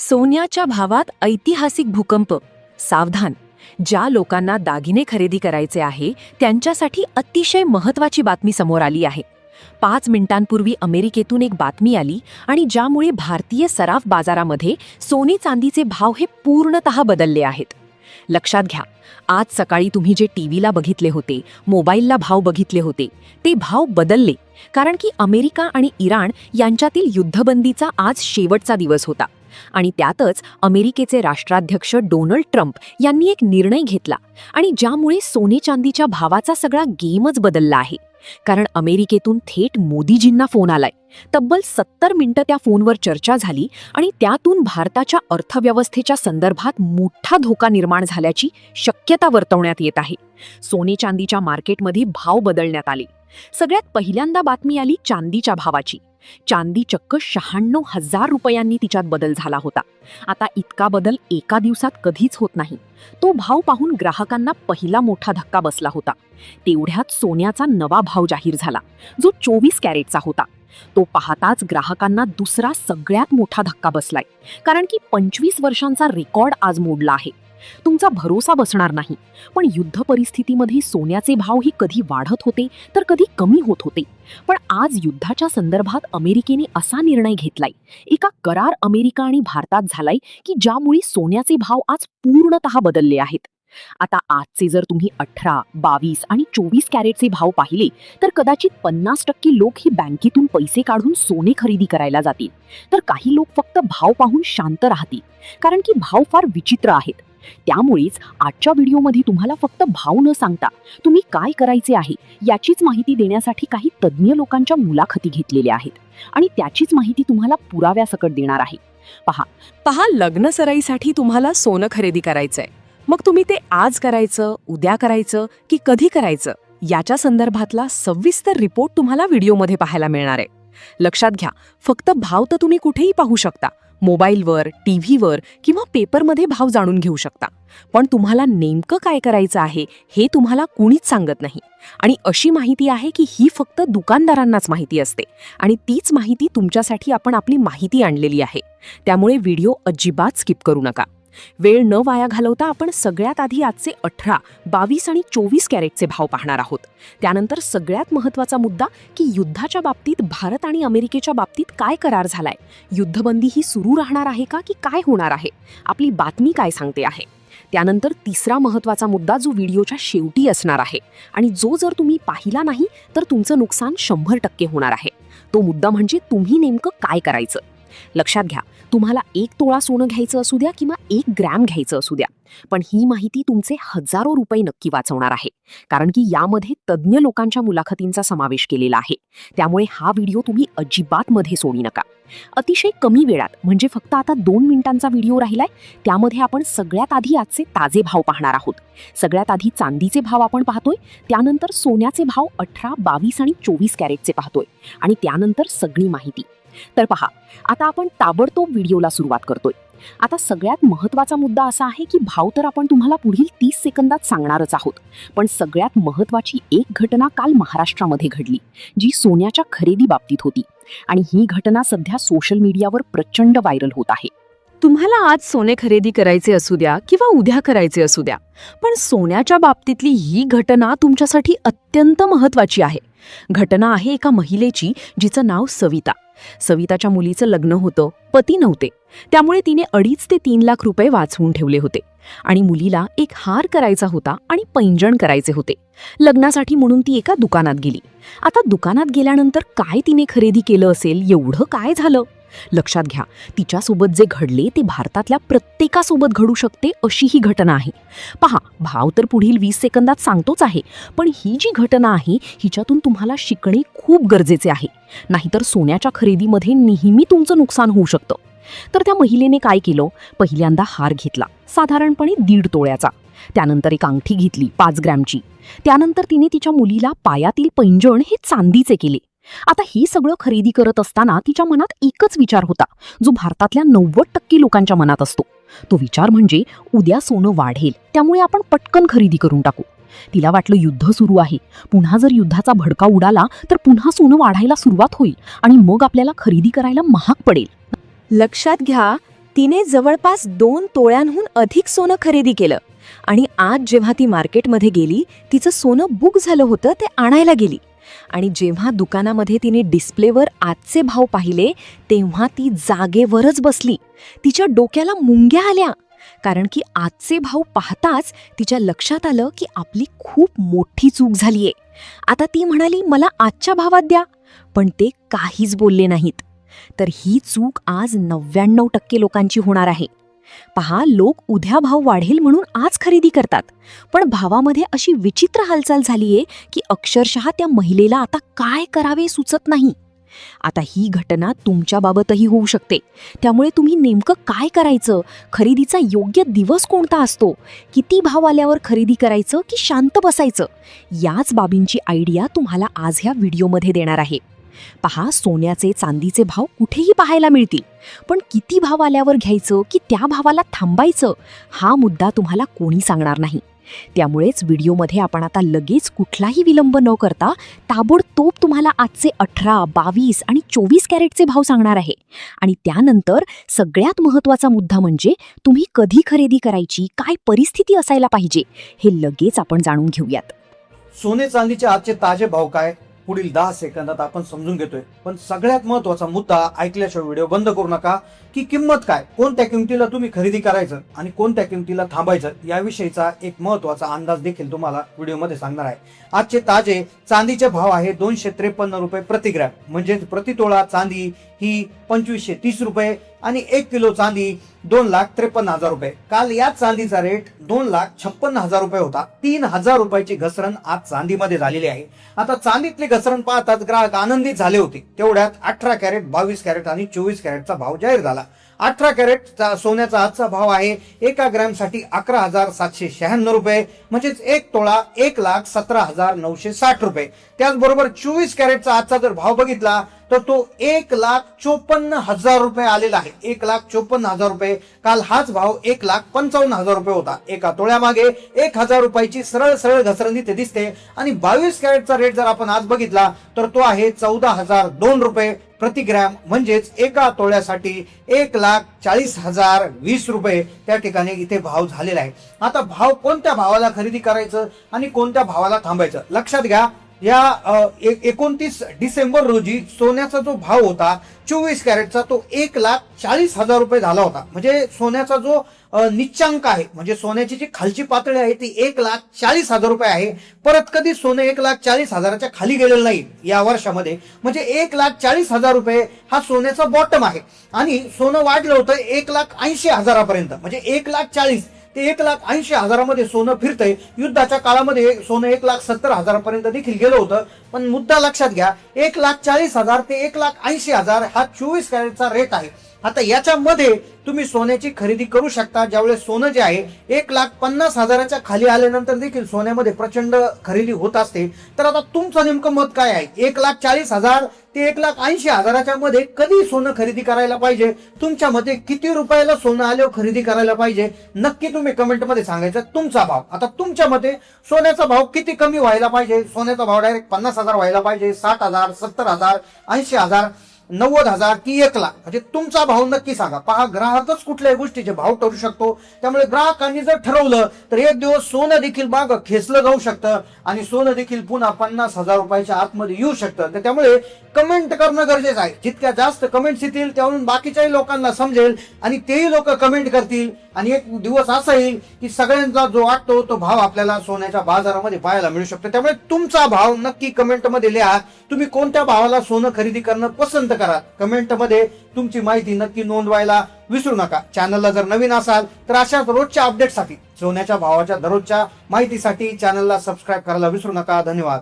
सोन्याच्या भावात ऐतिहासिक भूकंप. सावधान, ज्या लोकांना दागिने खरेदी करायचे आहे त्यांच्यासाठी अतिशय महत्त्वाची बातमी समोर आली आहे. 5 मिनिटांपूर्वी अमेरिकेतून एक बातमी आली आणि ज्यामुळे भारतीय सराफ बाजारामध्ये सोने चांदीचे भाव हे पूर्णतः बदलले आहेत. लक्षात घ्या, आज सकाळी तुम्ही जे टीव्हीला बघितले होते, मोबाईलला भाव बघितले होते, ते भाव बदलले कारण की अमेरिका आणि इराण यांच्यातील युद्धबंदीचा आज शेवटचा दिवस होता. आणि त्यातच अमेरिकेचे राष्ट्राध्यक्ष डोनाल्ड ट्रम्प यांनी एक निर्णय घेतला आणि ज्यामुळे सोने चांदीच्या भावाचा सगळा गेमच बदलला आहे. कारण अमेरिकेतून थेट मोदीजींना फोन आलाय. तब्बल 70 मिनिटं त्या फोनवर चर्चा झाली आणि त्यातून भारताच्या अर्थव्यवस्थेच्या संदर्भात मोठा धोका निर्माण झाल्याची शक्यता वर्तवण्यात येत आहे. सोने चांदीच्या मार्केटमध्ये भाव बदलण्यात आले. सगळ्यात पहिल्यांदा बातमी आली चांदीच्या भावाची. चांदी चक्क 96,000 रुपयांनी तिच्यात बदल झाला होता. आता इतका बदल एका दिवसात कधीच होत नाही. तो भाव पाहून ग्राहकांना पहिला मोठा धक्का बसला होता. तेवढ्यात सोन्याचा नवा भाव जाहीर झाला, जो 24 कॅरेटचा होता. तो पाहताच ग्राहकांना दुसरा सगळ्यात मोठा धक्का बसलाय, कारण की 25 वर्षांचा रेकॉर्ड आज मोडला आहे. तुमचा भरोसा बसणार नाही, पण युद्ध परिस्थितीमध्ये सोन्याचे भावही कधी वाढत होते तर कधी कमी होत होते. पण आज युद्धाच्या संदर्भात अमेरिकेने असा निर्णय घेतलाय, एका करार अमेरिका आणि भारतात झालाय की ज्यामुळे सोन्याचे भाव आज पूर्णतः बदलले आहेत. आता आजचे जर तुम्ही 18, 22 आणि 24 कॅरेटचे भाव पाहिले तर कदाचित 50% लोक ही बँकेतून पैसे काढून सोने खरेदी करायला जातील, तर काही लोक फक्त भाव पाहून शांत राहतील, कारण की भाव फार विचित्र आहेत. त्यामुळेच आजच्या व्हिडिओमध्ये तुम्हाला फक्त भाव न सांगता तुम्ही काय करायचे आहे याचीच माहिती देण्यासाठी काही तज्ज्ञ लोकांच्या मुलाखती घेतलेल्या आहेत आणि त्याचीच माहिती तुम्हाला पुराव्यासकट देणार आहे. पहा, लग्न सराईसाठी तुम्हाला सोनं खरेदी करायचंय. मग तुम्ही ते आज करायचं, उद्या करायचं की कधी करायचं याच्या संदर्भातला सविस्तर रिपोर्ट तुम्हाला व्हिडिओमध्ये पाहायला मिळणार आहे. लक्षात घ्या, फक्त भाव तर तुम्ही कुठेही पाहू शकता, मोबाईलवर, टीव्हीवर किंवा पेपरमध्ये भाव जाणून घेऊ शकता. पण तुम्हाला नेमकं काय करायचं आहे हे तुम्हाला कुणीच सांगत नाही. आणि अशी माहिती आहे की ही फक्त दुकानदारांनाच माहिती असते आणि तीच माहिती तुमच्यासाठी आपण आपली माहिती आणलेली आहे. त्यामुळे व्हिडिओ अजिबात स्किप करू नका. वेळ न वाया घालवता आपण सगळ्यात आधी आजचे 18, 22 आणि 24 कॅरेटचे भाव पाहणार आहोत. त्यानंतर सगळ्यात महत्त्वाचा मुद्दा की युद्धाच्या बाबतीत भारत आणि अमेरिकेच्या बाबतीत काय करार झालाय, युद्धबंदी ही सुरू राहणार आहे का की काय होणार आहे, आपली बातमी काय सांगते आहे. त्यानंतर तिसरा महत्त्वाचा मुद्दा जो व्हिडिओच्या शेवटी असणार आहे आणि जो जर तुम्ही पाहिला नाही तर तुमचं नुकसान 100% होणार आहे. तो मुद्दा म्हणजे तुम्ही नेमकं काय करायचं. लक्षात घ्या, तुम्हाला 1 तोळा सोनं घ्यायचं असू द्या किंवा 1 ग्रॅम घ्यायचं असू द्या, पण ही माहिती तुमचे हजारो रुपये नक्की वाचवणार आहे, कारण की यामध्ये तज्ज्ञ लोकांच्या मुलाखतींचा समावेश केलेला आहे. त्यामुळे हा व्हिडिओ तुम्ही अजिबात मध्ये सोडू नका. अतिशय कमी वेळात, म्हणजे फक्त आता 2 मिनिटांचा व्हिडिओ राहिलाय, त्यामध्ये आपण सगळ्यात आधी आजचे ताजे भाव पाहणार आहोत. सगळ्यात आधी चांदीचे भाव आपण पाहतोय, त्यानंतर सोन्याचे भाव 18, 22 आणि 24 कॅरेटचे पाहतोय आणि त्यानंतर सगळी माहिती. तर पहा, आता आपण ताबडतोब व्हिडिओला सुरुवात करतोय. आता सगळ्यात महत्त्वाचा मुद्दा असा आहे की भाव तर आपण तुम्हाला पुढील 30 सेकंदात सांगणारच आहोत, पण सगळ्यात महत्त्वाची एक घटना काल महाराष्ट्रामध्ये घडली, जी सोन्याच्या खरेदी बाबतीत होती. आणि ही घटना सध्या सोशल मीडियावर प्रचंड व्हायरल होत आहे. तुम्हाला आज सोने खरेदी करायचे असू द्या किंवा उद्या करायचे असू द्या, पण सोन्याच्या बाबतीतली ही घटना तुमच्यासाठी अत्यंत महत्त्वाची आहे. घटना आहे एका महिलेची, जिचं नाव सविता. सविताच्या मुलीचं लग्न होतं, पती नव्हते, त्यामुळे तिने 2.5 ते 3 लाख रुपये वाचवून ठेवले होते आणि मुलीला एक हार करायचा होता आणि पैंजण करायचे होते. लग्नासाठी म्हणून ती एका दुकानात गेली. आता दुकानात गेल्यानंतर काय तिने खरेदी केलं असेल, एवढं काय झालं? लक्षात घ्या, तिच्यासोबत जे घडले ते भारतातल्या प्रत्येकासोबत घडू शकते अशी ही घटना आहे. पहा, भाव तर पुढील 20 सेकंदात सांगतोच आहे, पण ही जी घटना आहे हिच्यातून तुम्हाला शिकणे खूप गरजेचे आहे, नाहीतर सोन्याच्या खरेदीमध्ये नेहमी तुमचं नुकसान होऊ शकतं. तर त्या महिलेने काय केलं, पहिल्यांदा हार घेतला, साधारणपणे 1.5 तोळ्याचा. त्यानंतर एक अंगठी घेतली 5 ग्रॅमची. त्यानंतर तिने तिच्या मुलीला पायातील पैंजण हे चांदीचे केले. आता हे सगळं खरेदी करत असताना तिच्या मनात एकच विचार होता, जो भारतातल्या 90% लोकांच्या मनात असतो. तो विचार म्हणजे उद्या सोनं वाढेल, त्यामुळे आपण पटकन खरेदी करून टाकू. तिला वाटलं युद्ध सुरू आहे, पुन्हा जर युद्धाचा भडका उडाला तर पुन्हा सोनं वाढायला सुरुवात होईल आणि मग आपल्याला खरेदी करायला महाग पडेल. लक्षात घ्या, तिने जवळपास 2 तोळ्यांहून अधिक सोनं खरेदी केलं आणि आज जेव्हा ती मार्केटमध्ये गेली, तिचं सोनं बुक झालं होतं ते आणायला गेली. आणि जेव्हा दुकानामध्ये तिने डिस्प्लेवर आजचे भाव पाहिले, तेव्हा ती जागेवरच बसली. तिच्या डोक्याला मुंग्या आल्या, कारण की आजचे भाव पाहताच तिच्या लक्षात आलं की आपली खूप मोठी चूक झालीये. आता ती म्हणाली, मला आजच्या भावात द्या, पण ते काहीच बोलले नाहीत. तर ही चूक आज 99% लोकांची होणार आहे. पहा, लोक उद्या भाव वाढेल म्हणून आज खरेदी करतात, पण भावामध्ये अशी विचित्र हालचाल झालीये की अक्षरशः त्या महिलेला आता काय करावे सुचत नाही. आता ही घटना तुमच्या बाबतही होऊ शकते. त्यामुळे तुम्ही नेमकं काय करायचं, खरेदीचा योग्य दिवस कोणता असतो, किती भाव आल्यावर खरेदी करायचं की शांत बसायचं, याच बाबींची आयडिया तुम्हाला आज ह्या व्हिडिओमध्ये देणार आहे. पहा, सोन्याचे चांदीचे भाव कुठेही पाहायला मिळतील, पण किती भाव आल्यावर घ्यायचं की त्या भावाला थांबायचं, हा मुद्दा तुम्हाला कोणी सांगणार नाही. त्यामुळेच व्हिडिओमध्ये आपण आता लगेच कुठलाही विलंब न करता ताबडतोब तुम्हाला आजचे 18, 22 आणि 24 कॅरेटचे भाव सांगणार आहे. आणि त्यानंतर सगळ्यात महत्त्वाचा मुद्दा म्हणजे तुम्ही कधी खरेदी करायची, काय परिस्थिती असायला पाहिजे, हे लगेच आपण जाणून घेऊयात. सोने चांदीचे आजचे ताजे भाव काय, पुढील 10 सेकंदात आपण समजून घेतोय. पण सगळ्यात महत्त्वाचा मुद्दा ऐकल्याशिवाय व्हिडिओ बंद करू नका, की किंमत काय, कोणत्या किमतीला तुम्ही खरेदी करायचं आणि कोणत्या किमतीला थांबायचं, याविषयीचा एक महत्त्वाचा अंदाज देखील तुम्हाला व्हिडिओमध्ये सांगणार आहे. आजचे ताजे चांदीचे भाव आहे 253 रुपये प्रति ग्रॅम, म्हणजेच प्रति तोळा चांदी ही 2530 रुपये आणि 1 किलो चांदी 2,53,000 रुपये. काल या चांदीचा रेट 2,56,000 रुपये होता. 3,000 रुपयाची घसरण आज चांदीमध्ये झालेली आहे. आता चांदीतली घसरण पाहताच ग्राहक आनंदित झाले होते. तेवढ्यात 18 कॅरेट, 22 कॅरेट आणि 24 कॅरेटचा भाव जाहीर झाला. 18 कॅरेट सोन्याचा आजचा भाव आहे 1 ग्रॅमसाठी 11,796 रुपये, म्हणजेच 1 तोळा 1,17,960 रुपये. त्याचबरोबर 24 कॅरेटचा आजचा जर भाव बघितला तर तो 1,54,000 रुपये आलेला आहे. 1,54,000 रुपये. काल हाच भाव 1,55,000 रुपये होता. एका तोळ्यामागे 1,000 रुपयाची सरळ सरळ घसरण इथे दिसते. आणि 22 कॅरेटचा रेट जर आपण आज बघितला तर तो आहे 14,002 रुपये प्रति ग्रॅम, म्हणजेच एका तोळ्यासाठी 1,40,020 रुपये त्या ठिकाणी इथे भाव झालेला आहे. आता भाव कोणत्या भावाला खरेदी करायचं आणि कोणत्या भावाला थांबायचं लक्षात घ्या. या 29 डिसेंबर रोजी सोन्याचा जो भाव होता 24 कॅरेटचा तो 1,40,000 रुपये झाला होता. म्हणजे सोन्याचा जो निच्चांक आहे, म्हणजे सोन्याची जी खालची पातळी आहे ती 1,40,000 रुपये आहे. परत कधी सोनं 1,40,000च्या खाली गेलेलं नाही या वर्षामध्ये. म्हणजे 1,40,000 रुपये हा सोन्याचा बॉटम आहे. आणि सोनं वाढलं होतं 1,80,000 पर्यंत, म्हणजे 1,40,000 ते 1,80,000 सोनं फिरतंय. युद्धाच्या काळामध्ये सोनं 1,70,000 पर्यंत देखील गेलं होतं. पण मुद्दा लक्षात घ्या, 1,40,000 ते 1,80,000 हा 24 कॅरेटचा रेट आहे. आता याच्यामध्ये तुम्ही सोन्याची खरेदी करू शकता. ज्यावेळेस सोनं जे आहे 1,50,000च्या खाली आल्यानंतर देखील सोन्यामध्ये प्रचंड खरेदी होत असते. तर आता तुमचं नेमकं मत काय आहे? 1,40,000 ते 1,80,000च्या मध्ये कधी सोनं खरेदी करायला पाहिजे? तुमच्या मते किती रुपयाला सोनं आल्यावर खरेदी करायला पाहिजे? नक्की तुम्ही कमेंटमध्ये सांगायचं तुमचा भाव. आता तुमच्या मते सोन्याचा भाव किती कमी व्हायला पाहिजे? सोन्याचा भाव डायरेक्ट 50,000 व्हायला पाहिजे, 60,000, 70,000, 80,000, 90,000 की 1,00,000? म्हणजे तुमचा भाव नक्की सांगा. पहा, ग्राहकच कुठल्याही गोष्टीचे भाव ठरू शकतो. त्यामुळे ग्राहकांनी जर ठरवलं तर एक दिवस सोनं देखील माग खेचलं जाऊ शकतं आणि सोनं देखील पुन्हा 50,000 रुपयाच्या आतमध्ये येऊ शकतं. तर त्यामुळे कमेंट करणं गरजेचं आहे. जितक्या जास्त कमेंट्स येतील त्यावरून बाकीच्याही लोकांना समजेल आणि तेही लोक कमेंट करतील आणि एक दिवस असा येईल की सगळ्यांचा जो वाटतो तो भाव आपल्याला सोन्याच्या बाजारामध्ये पाहायला मिळू शकतो. त्यामुळे तुमचा भाव नक्की कमेंटमध्ये लिहा. तुम्ही कोणत्या भावाला सोनं खरेदी करणं पसंत करा, कमेंटमध्ये तुमची माहिती नक्की नोंदवायला विसरू नका. चॅनलला जर नवीन असाल तर अशाच रोजच्या अपडेटसाठी, सोन्याच्या भावाच्या दररोजच्या माहितीसाठी चॅनलला सबस्क्राईब करायला विसरू नका. धन्यवाद.